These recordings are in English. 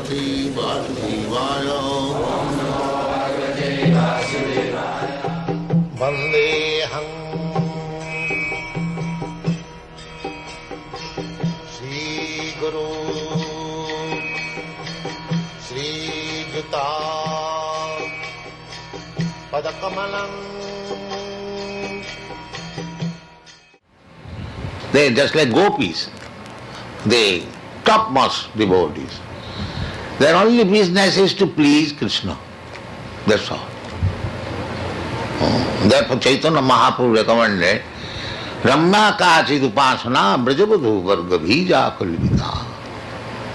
भगवते वासुदेवाय वन्देऽहं श्रीगुरो श्रीयुता पदकमलम्. They just like gopis, the topmost devotees. Their only business is to please Krishna. That's all. Therefore Chaitanya Mahaprabhu recommended Ramya Kachid Upasana Brajavadhu Varga Bhija Kalvita.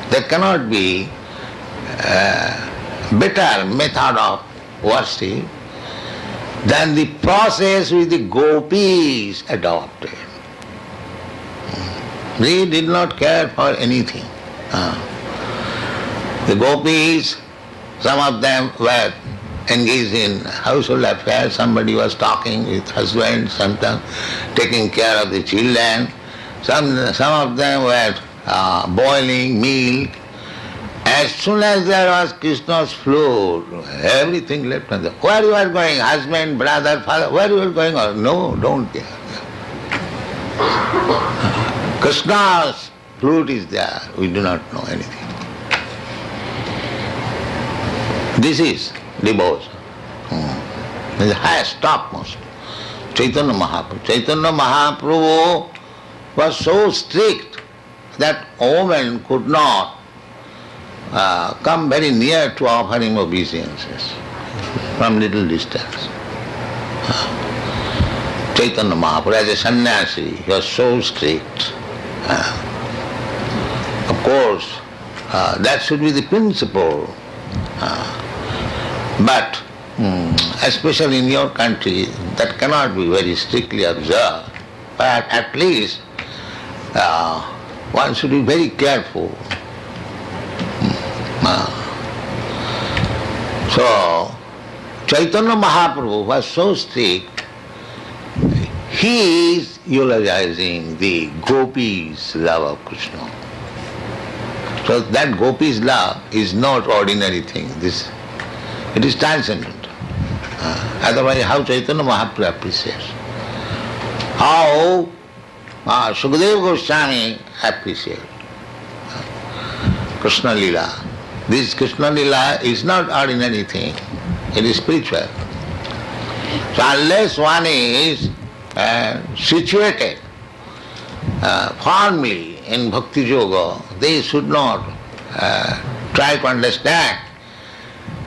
There cannot be a better method of worship than the process which the gopis adopted. They did not care for anything. The gopis, some of them were engaged in household affairs. Somebody was talking with husband, sometimes taking care of the children. Some of them were boiling milk. As soon as there was Krishna's floor, everything left. Where you are going, husband, brother, father, where you are going? No, don't care. Krishna's flute is there. We do not know anything. This is devotion. The highest, topmost. Chaitanya Mahaprabhu. Chaitanya Mahaprabhu was so strict that a woman could not come very near to offer him obeisances from little distance. Chaitanya Mahaprabhu, as a sannyasi, he was so strict. Of course, that should be the principle. But especially in your country, that cannot be very strictly observed. But at least one should be very careful. So, Chaitanya Mahaprabhu was so strict, he is eulogizing the gopis' love of Krishna. So that gopis' love is not ordinary thing. It is transcendent. Otherwise, how Chaitanya Mahaprabhu appreciates? How Sukadeva Goswami appreciates Krishna Lila. This Krishna Lila is not ordinary thing. It is spiritual. So unless one is situated firmly in Bhakti Yoga, they should not try to understand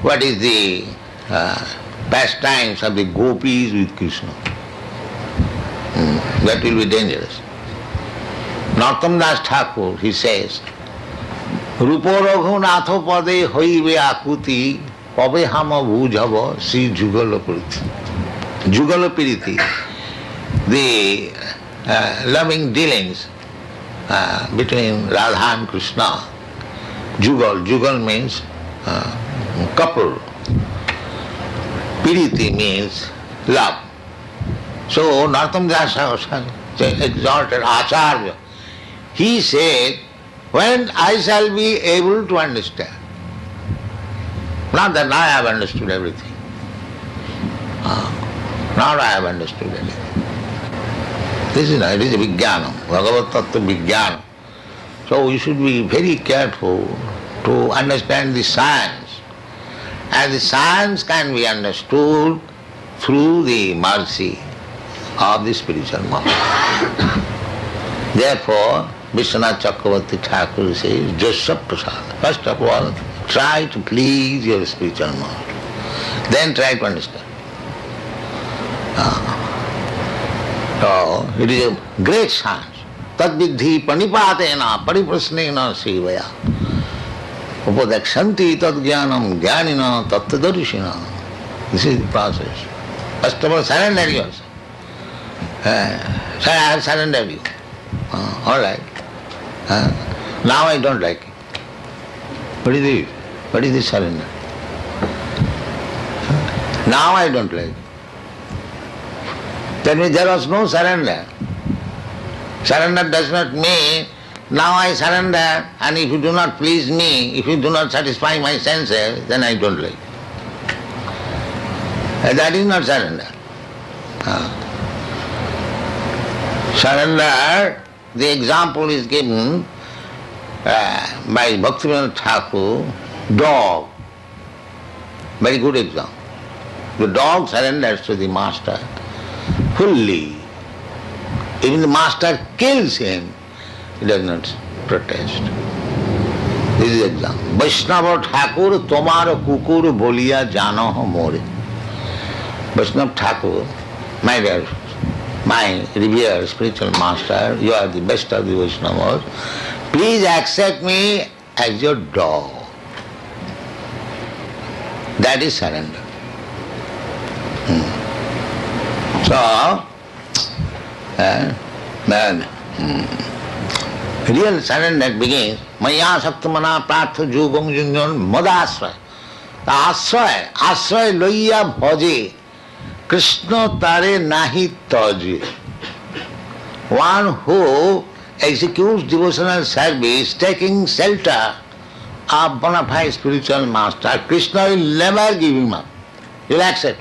what is the pastimes of the gopis with Krishna. That will be dangerous. Narottam Das Thakur, he says, Rupo Raghunatho Pade Hoive Akuti Pabe Hama Bhujava Sri Jugalapiriti. Jugalapiriti, the loving dealings between Radha and Krishna. Jugal means couple. Piriti means love. So Narottam Das Thakur exalted Acharya. He said, when I shall be able to understand, not that I have understood everything, not I have understood anything. This is it is a Vijnanam, Bhagavad Tattva Vijnanam. So we should be very careful to understand the science. And the science can be understood through the mercy of the spiritual master. Therefore, Vishwanath Chakravarti Thakur says, Jasya Prasad. First of all, try to please your spiritual master. Then try to understand. So, it is a great science. Tad vidhi panipatena pariprasnena sevaya. Upadakshanti tad jnanam jnanina tattadarishina. This is the process. First of all, surrender yourself. I have surrendered you. All right. Now I don't like it. What is it? What is this surrender? Now I don't like it. That means there was no surrender. Surrender does not mean Now I surrender, and if you do not please me, if you do not satisfy my senses, then I don't like. That is not surrender. Surrender, the example is given by Bhaktivinoda Thakur, dog. Very good example. The dog surrenders to the master fully. Even the master kills him, he does not protest. This is the example. Vaishnava Thakur tomar kukur boliya jano more. Vaishnava Thakur, my dear, my revered spiritual master, you are the best of the Vaishnavas. Please accept me as your dog. That is surrender. So, then real surrender begins. Maya saktamana pratha jugam junjan madasraya. The asraya loiya bhaje, Krishna tare nahi taje. One who executes devotional service, taking shelter of bona fide spiritual master, Krishna will never give him up. He will accept.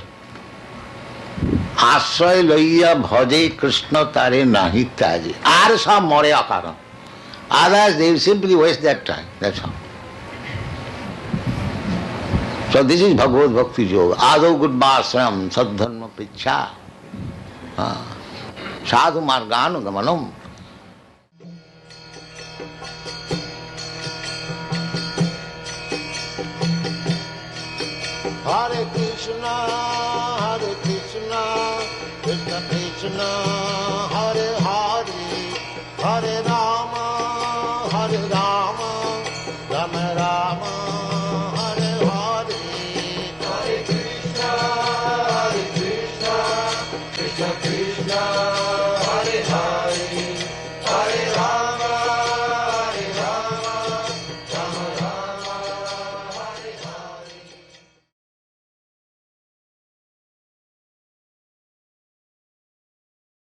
Asray loiya bhaje Krishna tare nahi taje. Arsa more akaram. Others, they will simply waste their time. That's all. So this is Bhagavad Bhakti Yoga. Ado gudbasram sadharma pichha. Sadhu marganu gamanam. Hare Krishna, Krishna Krishna, Hare Hare, Hare Rama, Rama Rama.